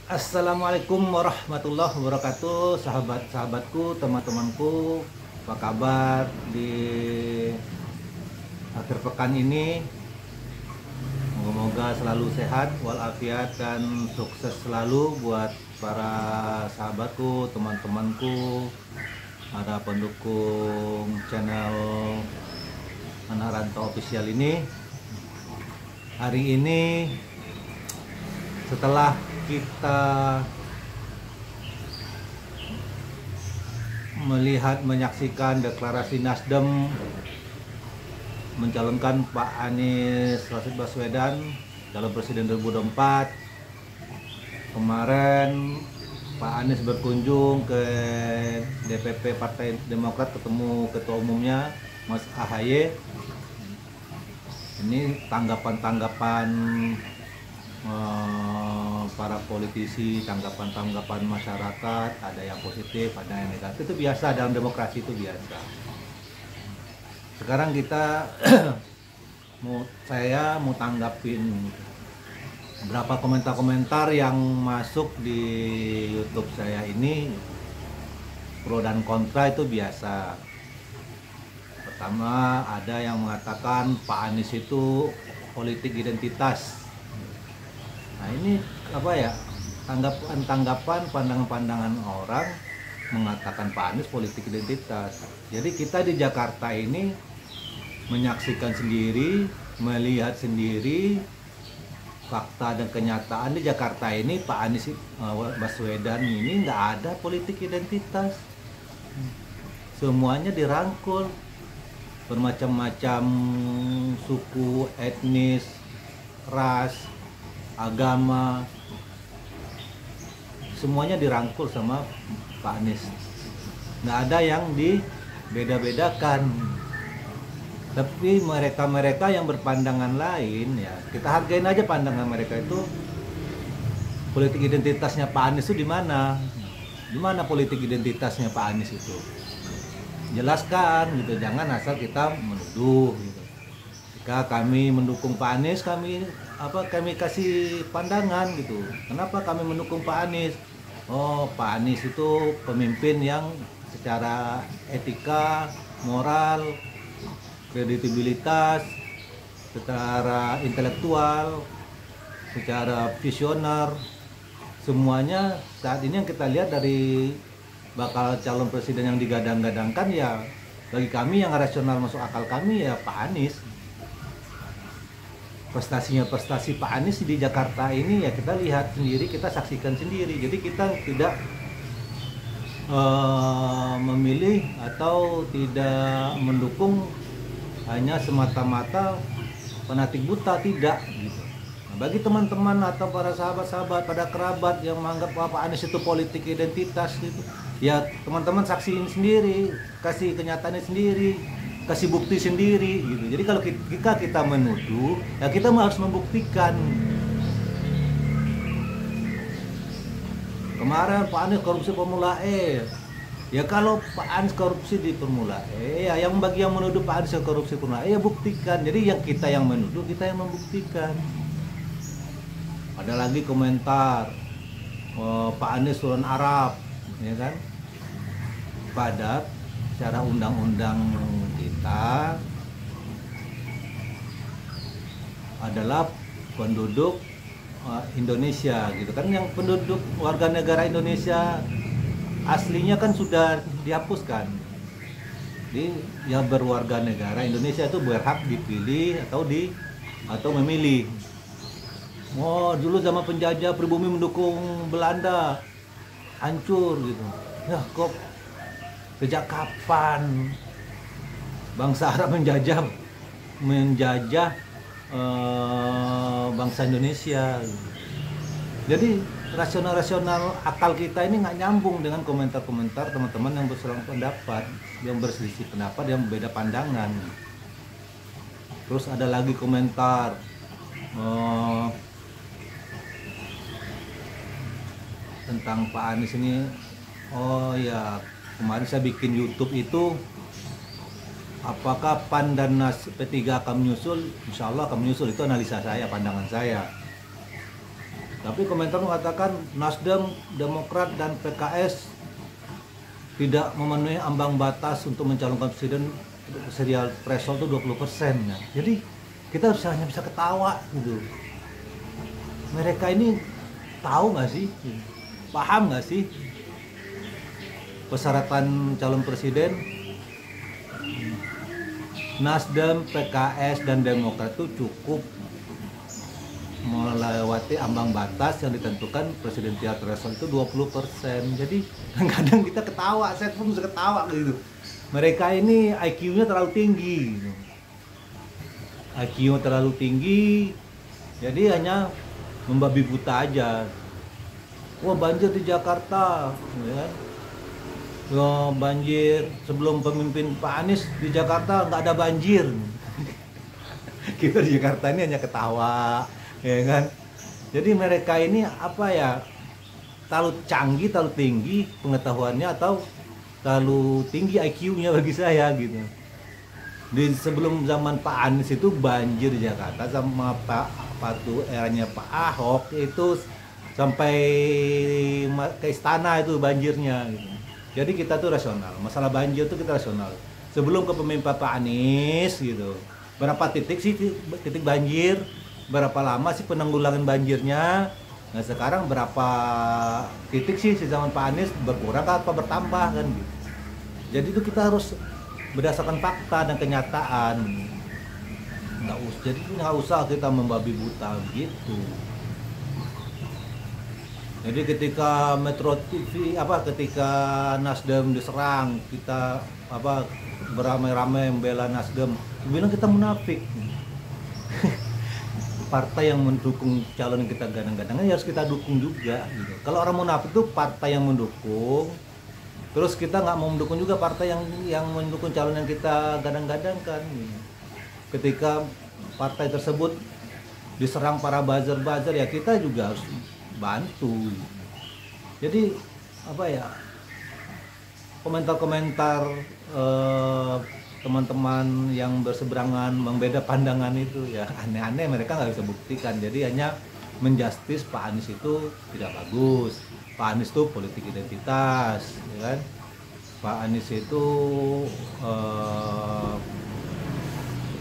Assalamualaikum warahmatullahi wabarakatuh, sahabat-sahabatku, teman-temanku, apa kabar di akhir pekan ini? Semoga selalu sehat, walafiat, dan sukses selalu buat para sahabatku, teman-temanku, para pendukung channel Anak Rantau Official ini. Hari ini setelah kita menyaksikan deklarasi Nasdem mencalonkan Pak Anies Rashid Baswedan calon presiden 2024. Kemarin Pak Anies berkunjung ke DPP Partai Demokrat, ketemu ketua umumnya Mas AHY. Ini tanggapan-tanggapan para politisi, tanggapan-tanggapan masyarakat, ada yang positif, ada yang negatif. Itu biasa, dalam demokrasi itu biasa. Sekarang kita saya mau tanggapin berapa komentar-komentar yang masuk di YouTube saya ini. Pro dan kontra itu biasa. Pertama, ada yang mengatakan Pak Anies itu politik identitas. Nah, ini apa ya, tanggapan, pandangan-pandangan orang mengatakan Pak Anies politik identitas. Jadi kita di Jakarta ini menyaksikan sendiri, melihat sendiri fakta dan kenyataan di Jakarta ini. Pak Anies Baswedan ini nggak ada politik identitas, semuanya dirangkul, bermacam-macam suku, etnis, ras, agama, semuanya dirangkul sama Pak Anies. Nggak ada yang dibeda-bedakan. Tapi mereka yang berpandangan lain, ya kita hargain aja pandangan mereka itu. Politik identitasnya Pak Anies itu di mana? Di mana politik identitasnya Pak Anies itu? Jelaskan gitu, jangan asal kita menuduh gitu. Jika kami mendukung Pak Anies, kami kasih pandangan gitu. Kenapa kami mendukung Pak Anies? Oh, Pak Anies itu pemimpin yang secara etika, moral, kredibilitas, secara intelektual, secara visioner, semuanya saat ini yang kita lihat dari bakal calon presiden yang digadang-gadangkan, ya bagi kami yang rasional masuk akal kami ya Pak Anies. Prestasi Pak Anies di Jakarta ini ya kita lihat sendiri, kita saksikan sendiri. Jadi kita tidak memilih atau tidak mendukung hanya semata-mata fanatik buta, tidak gitu. Nah, bagi teman-teman atau para sahabat-sahabat, pada kerabat yang menganggap Pak Anies itu politik identitas gitu, ya teman-teman saksiin sendiri, kasih kenyataannya sendiri, kasih bukti sendiri gitu. Jadi kalau kita menuduh, ya kita harus membuktikan. Kemarin Pak Anies korupsi Formula E. Ya kalau Pak Anies korupsi di Formula E, ya yang bagi yang menuduh Pak Anies korupsi Formula E, ya buktikan. Jadi yang kita yang menuduh, kita yang membuktikan. Ada lagi komentar Pak Anies turun Arab, ya kan? Padahal secara undang-undang kita adalah penduduk Indonesia gitu kan. Yang penduduk warga negara Indonesia aslinya kan sudah dihapuskan. Jadi yang berwarga negara Indonesia itu berhak dipilih atau memilih. Oh, dulu zaman penjajah pribumi mendukung Belanda, hancur gitu. Ya kok sejak kapan bangsa Arab menjajah bangsa Indonesia? Jadi rasional akal kita ini nggak nyambung dengan komentar-komentar teman-teman yang berselang pendapat, yang berselisih pendapat, yang berbeda pandangan. Terus ada lagi komentar tentang Pak Anies ini. Oh ya, kemarin saya bikin YouTube itu, apakah PAN dan P3 akan menyusul? Insya Allah akan menyusul, itu analisa saya, pandangan saya. Tapi komentar mengatakan Nasdem, Demokrat dan PKS tidak memenuhi ambang batas untuk mencalonkan presiden, presidensial threshold itu 20%. Ya. Jadi kita harus hanya bisa ketawa gitu. Mereka ini tahu nggak sih, paham nggak sih persyaratan calon presiden? Nasdem, PKS dan Demokrat itu cukup melewati ambang batas yang ditentukan presidensial threshold itu 20%. Jadi kadang kita ketawa, saya pun bisa ketawa gitu. Mereka ini IQ-nya terlalu tinggi gitu. IQ-nya terlalu tinggi, jadi hanya membabi buta aja. Wah, banjir di Jakarta ya. Wah, banjir sebelum pemimpin Pak Anies di Jakarta nggak ada banjir. Kita di Jakarta ini hanya ketawa, ya kan. Jadi mereka ini apa ya, terlalu canggih, terlalu tinggi pengetahuannya atau terlalu tinggi IQ-nya bagi saya gitu. Di sebelum zaman Pak Anies itu banjir di Jakarta sama eranya Pak Ahok itu sampai ke istana itu banjirnya gitu. Jadi kita tuh rasional, masalah banjir tuh kita rasional. Sebelum kepemimpinan Pak Anies gitu, berapa titik sih titik banjir, berapa lama sih penanggulangan banjirnya. Nah sekarang berapa titik sih di zaman Pak Anies, berkurang apa bertambah kan gitu. Jadi itu kita harus berdasarkan fakta dan kenyataan. Jadi nggak usah kita membabi buta gitu. Jadi ketika Metro TV ketika Nasdem diserang, kita beramai-ramai membela Nasdem, bilang kita munafik. Partai yang mendukung calon yang kita gadang-gadangnya harus kita dukung juga gitu. Kalau orang munafik itu partai yang mendukung, terus kita nggak mau mendukung juga partai yang mendukung calon yang kita gadang-gadangkan gitu. Ketika partai tersebut diserang para buzzer ya kita juga harus bantu. Jadi komentar-komentar teman-teman yang berseberangan membeda pandangan itu ya aneh-aneh, mereka nggak bisa buktikan. Jadi hanya menjustis Pak Anies itu tidak bagus, Pak Anies itu politik identitas, ya kan? Pak Anies itu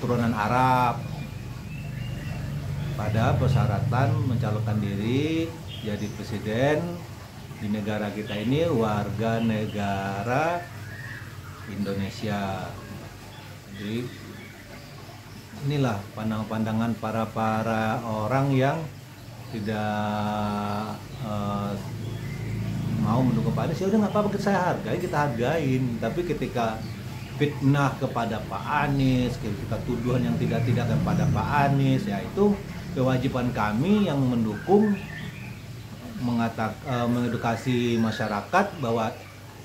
keturunan Arab. Pada persyaratan mencalonkan diri jadi presiden di negara kita ini warga negara Indonesia. Jadi inilah pandangan para orang yang tidak mau mendukung Pak Anies. Ya udah nggak apa-apa, saya hargai, kita hargain. Tapi ketika fitnah kepada Pak Anies, kita tuduhan yang tidak kepada Pak Anies, ya itu kewajiban kami yang mendukung mengedukasi masyarakat bahwa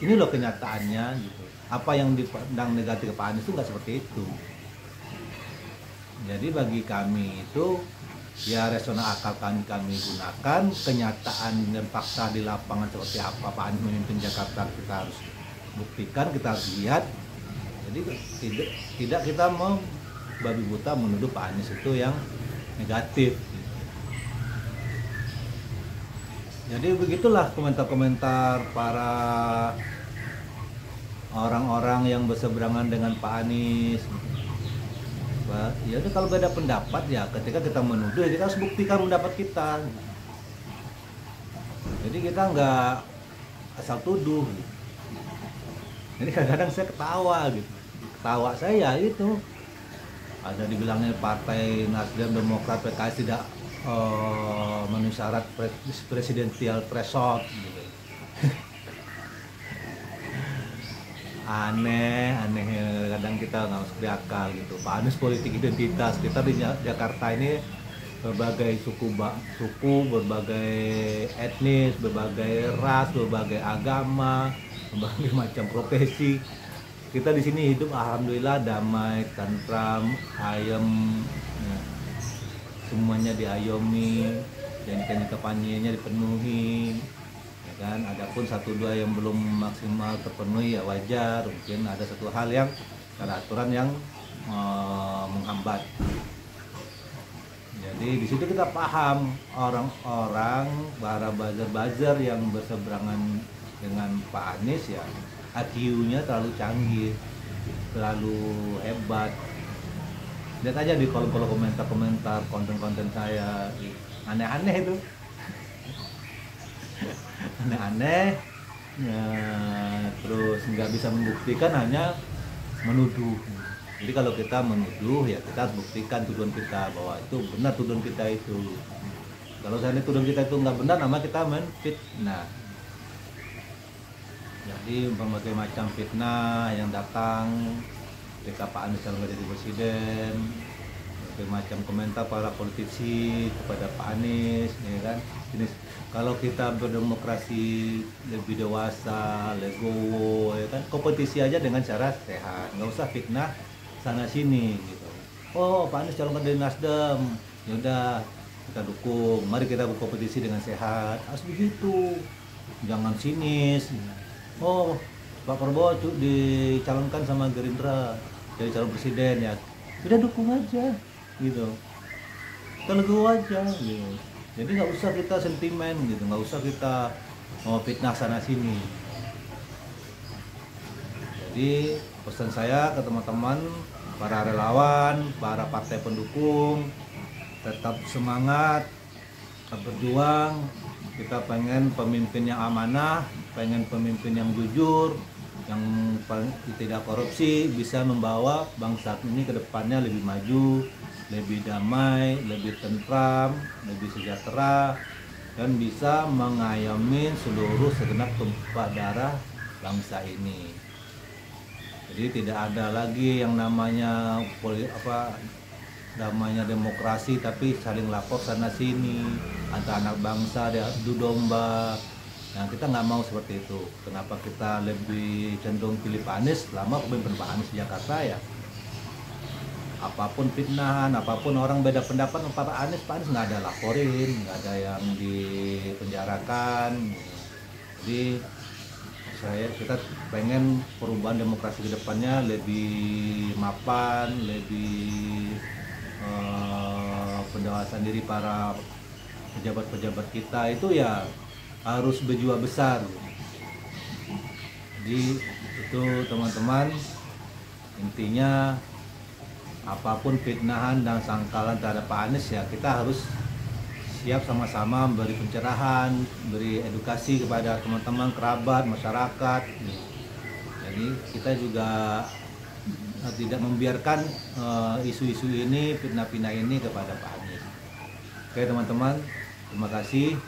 ini loh kenyataannya gitu. Apa yang dipandang negatif ke Pak Anies itu nggak seperti itu. Jadi bagi kami itu ya rasional akal kami gunakan, kenyataan dan fakta di lapangan seperti apa Pak Anies memimpin Jakarta kita harus buktikan, kita harus lihat. Jadi tidak kita mau babi buta menuduh Pak Anies itu yang negatif. Jadi begitulah komentar-komentar para orang-orang yang berseberangan dengan Pak Anies. Ya udah, kalau beda pendapat ya ketika kita menuduh kita harus buktikan pendapat kita. Jadi kita nggak asal tuduh. Jadi kadang-kadang saya ketawa gitu. Ketawa saya itu ada dibilangnya partai Nasdem, Demokrat, PKS tidak memenuhi syarat presidensial threshold gitu. aneh kadang kita nggak masuk di akal gitu. Pak Anies politik identitas, kita di Jakarta ini berbagai suku, berbagai etnis, berbagai ras, berbagai agama, berbagai macam profesi. Kita di sini hidup alhamdulillah damai, tentram, ayem, ya. Semuanya diayomi, dan kepanyiannya dipenuhi, ya kan. Adapun satu dua yang belum maksimal terpenuhi ya wajar, mungkin ada satu hal yang ada aturan yang menghambat. Jadi Jadi di situ kita paham orang-orang para buzzer-buzzer yang berseberangan dengan Pak Anies ya, IQ-nya terlalu canggih, terlalu hebat. Lihat aja di kolom-kolom komentar-komentar konten-konten saya, aneh-aneh itu, aneh-aneh. Nah, terus nggak bisa membuktikan, hanya menuduh. Jadi kalau kita menuduh ya kita harus buktikan tuduhan kita bahwa itu benar tuduhan kita itu. Kalau seandainya tuduhan kita itu nggak benar, nama kita menfitnah. Jadi berbagai macam fitnah yang datang ketika Pak Anies calon jadi presiden, berbagai macam komentar para politisi kepada Pak Anies, ya kan. Jenis kalau kita berdemokrasi lebih dewasa, legowo, ya kan, kompetisi aja dengan cara sehat, nggak usah fitnah sana sini gitu. Oh, Pak Anies calonkan dari Nasdem, ya udah kita dukung. Mari kita berkompetisi dengan sehat. Harus begitu, jangan sinis. Oh, Pak Prabowo dicalonkan sama Gerindra jadi calon presiden, ya udah dukung aja gitu. Kita legowo aja gitu. Jadi nggak usah kita sentimen gitu, nggak usah kita fitnah sana sini. Jadi pesan saya ke teman-teman, para relawan, para partai pendukung, tetap semangat, tetap berjuang. Kita pengen pemimpin yang amanah, pengen pemimpin yang jujur, yang tidak korupsi, bisa membawa bangsa ini ke depannya lebih maju, lebih damai, lebih tentram, lebih sejahtera, dan bisa mengayomi seluruh segenap tumpah darah bangsa ini. Jadi tidak ada lagi yang namanya demokrasi tapi saling lapor sana sini, antara anak bangsa adu domba. Nah, kita nggak mau seperti itu. Kenapa kita lebih cenderung pilih Pak Anies? Selama pemimpin Pak Anies di Jakarta ya, apapun fitnahan, apapun orang beda pendapat sama Pak Anies nggak ada laporin, nggak ada yang dipenjarakan. Jadi kita pengen perubahan demokrasi ke depannya lebih mapan, lebih pendewasaan diri para pejabat-pejabat kita itu ya harus berjiwa besar. Jadi itu teman-teman, intinya apapun fitnahan dan sangkalan terhadap Pak Anies ya kita harus siap sama-sama beri pencerahan, beri edukasi kepada teman-teman, kerabat, masyarakat. Jadi kita juga tidak membiarkan isu-isu ini, fitnah-fitnah ini kepada Pak Anies. Oke teman-teman, terima kasih.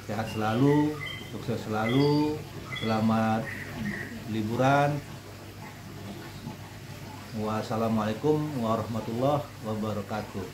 Sehat selalu, sukses selalu, selamat liburan. Wassalamualaikum warahmatullahi wabarakatuh.